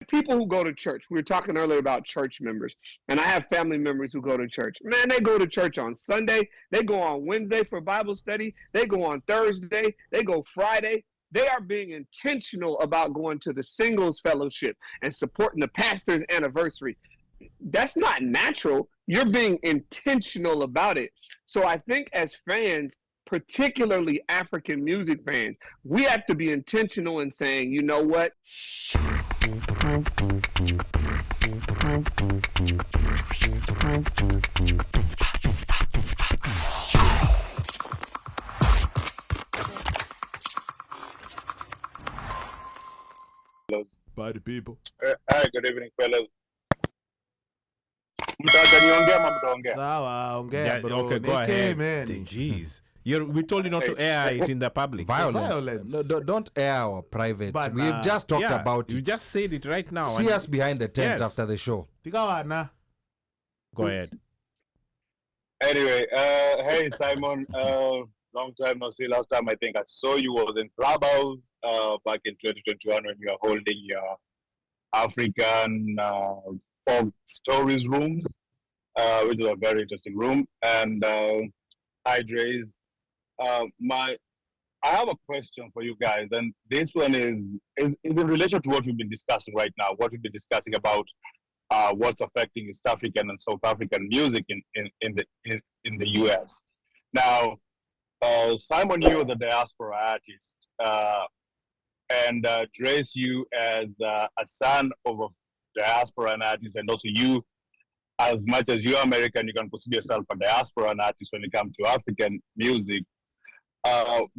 people who go to church. We were talking earlier about church members, and I have family members who go to church. Man, they go to church on Sunday. They go on Wednesday for Bible study. They go on Thursday. They go Friday. They are being intentional about going to the singles fellowship and supporting the pastor's anniversary. That's not natural. You're being intentional about it. So I think as fans, particularly African music fans, we have to be intentional in saying, you know what? Party people. Hi, good evening, fellas. Mtaongea ama mtaongea? Sawa, ongea bro. Okay, go ahead. Man. Jeez. We told you not to air it in the public. Violence. No, don't air our private. But, we've just talked about it. You just said it right now. See us behind the tent after the show. Go ahead. Anyway, hey Simon, long time no see. Last time I think I saw you was in Clubhouse back in 2021 when you were holding your African folk stories rooms, which is a very interesting room. And hi, Dre's. I have a question for you guys, and this one is in relation to what we've been discussing right now. What we've been discussing about what's affecting East African and South African music in the US. Now, Simon, you're the diaspora artist, and Dre's you as a son of a diaspora artist, and also you, as much as you're American, you can consider yourself a diaspora artist when it comes to African music.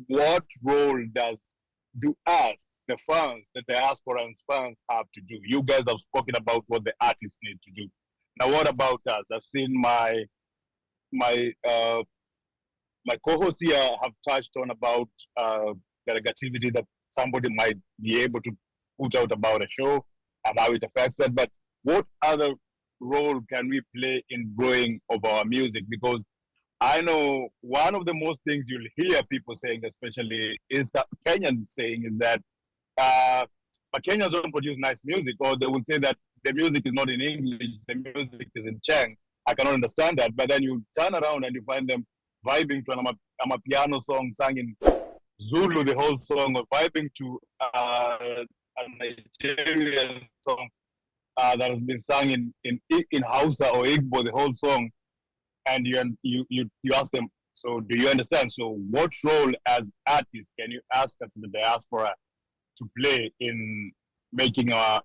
What role do us, the fans, the diaspora fans, have to do? You guys have spoken about what the artists need to do. Now, what about us? I've seen my co-hosts here have touched on about the negativity that somebody might be able to put out about a show and how it affects that. But what other role can we play in growing of our music? Because I know one of the most things you'll hear people saying, especially is that Kenyans saying, is that but Kenyans don't produce nice music, or they will say that the music is not in English, the music is in Chang. I cannot understand that. But then you turn around and you find them vibing to a piano song sung in Zulu, the whole song, or vibing to a Nigerian song that has been sung in Hausa or Igbo, the whole song. And you ask them, so do you understand? So what role as artists can you ask us in the diaspora to play in making our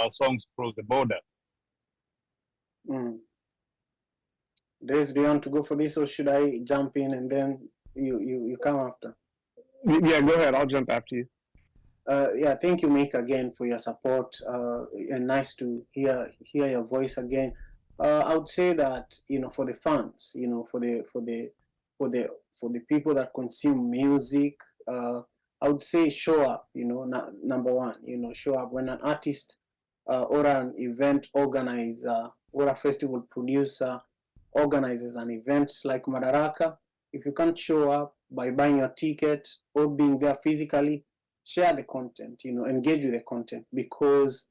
songs cross the border? Des, do you want to go for this, or should I jump in and then you come after? Yeah, go ahead. I'll jump after you. Yeah, thank you, Mick, again for your support. And nice to hear your voice again. I would say that, for the fans, for the people that consume music, I would say show up. Number one, show up when an artist or an event organizer or a festival producer organizes an event like Madaraka. If you can't show up by buying your ticket or being there physically, share the content. Engage with the content, because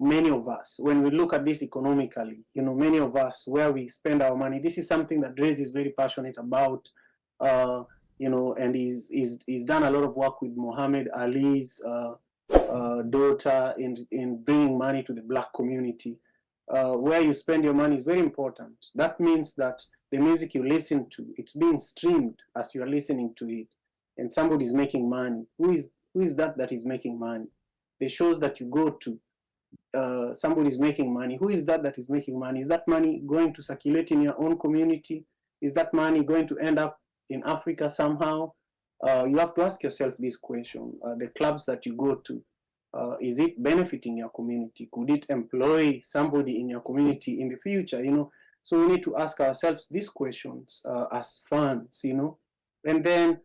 many of us, when we look at this economically, many of us, where we spend our money, this is something that Rez is very passionate about, and he's done a lot of work with Muhammad Ali's daughter in bringing money to the Black community. Where you spend your money is very important. That means that the music you listen to, it's being streamed as you are listening to it, and somebody's making money. Who is that is making money? The shows that you go to, somebody's making money. Who is that is making money? Is that money going to circulate in your own community? Is that money going to end up in Africa somehow? You have to ask yourself this question. The clubs that you go to, is it benefiting your community? Could it employ somebody in your community in the future? So we need to ask ourselves these questions as fans, and then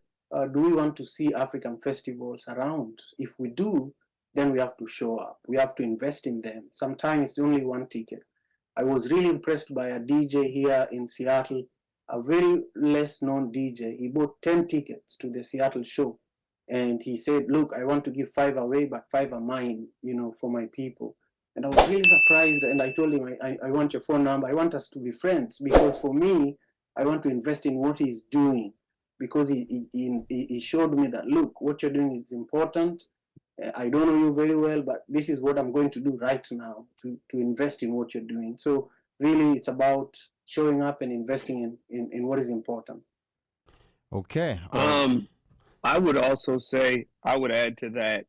do we want to see African festivals around? If we do, then we have to show up. We have to invest in them. Sometimes it's only one ticket. I was really impressed by a DJ here in Seattle, a very less known DJ. He bought 10 tickets to the Seattle show. And he said, look, I want to give 5 away, but 5 are mine, for my people. And I was really surprised, and I told him, I want your phone number. I want us to be friends, because for me, I want to invest in what he's doing, because he showed me that, look, what you're doing is important. I don't know you very well, but this is what I'm going to do right now to invest in what you're doing. So really, it's about showing up and investing in what is important. Okay. I would also say, I would add to that,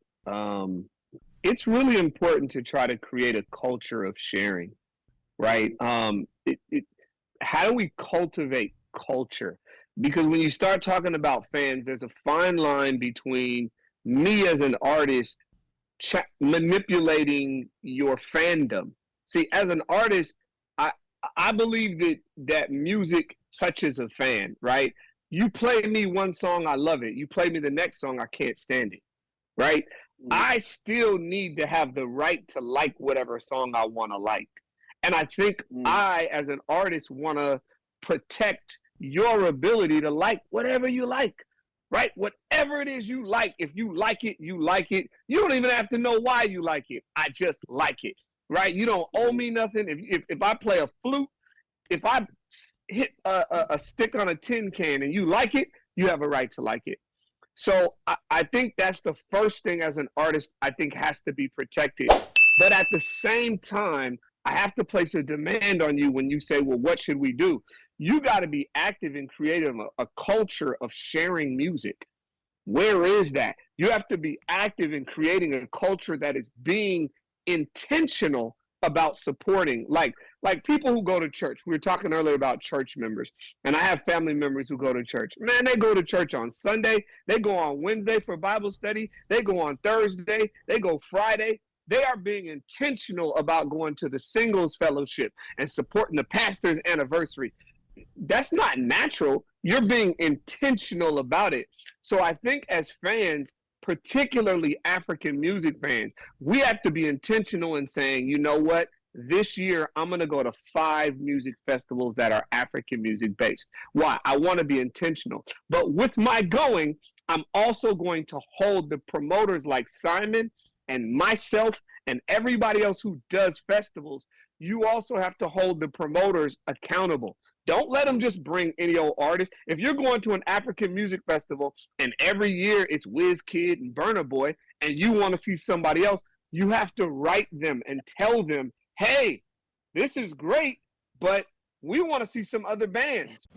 it's really important to try to create a culture of sharing, right? How do we cultivate culture? Because when you start talking about fans, there's a fine line between me as an artist manipulating your fandom. See, as an artist, I believe that music touches a fan, right? You play me one song, I love it. You play me the next song, I can't stand it, right? I still need to have the right to like whatever song I want to like. And I think I, as an artist, want to protect your ability to like whatever you like, right? Whatever it is you like, if you like it, you like it. You don't even have to know why you like it. I just like it, right? You don't owe me nothing. If I play a flute, if I hit a stick on a tin can and you like it, you have a right to like it. So I think that's the first thing as an artist I think has to be protected. But at the same time, I have to place a demand on you when you say, well, what should we do? You got to be active in creating a culture of sharing music. Where is that? You have to be active in creating a culture that is being intentional about supporting, like people who go to church. We were talking earlier about church members, and I have family members who go to church. Man, they go to church on Sunday. They go on Wednesday for Bible study. They go on Thursday. They go Friday. They are being intentional about going to the singles fellowship and supporting the pastor's anniversary. That's not natural. You're being intentional about it. So I think as fans, particularly African music fans, we have to be intentional in saying, you know what, this year I'm going to go to 5 music festivals that are African music based. Why? I want to be intentional. But with my going, I'm also going to hold the promoters like Simon and myself and everybody else who does festivals. You also have to hold the promoters accountable. Don't let them just bring any old artist. If you're going to an African music festival and every year it's Wizkid and Burna Boy and you want to see somebody else, you have to write them and tell them, hey, this is great, but we want to see some other bands.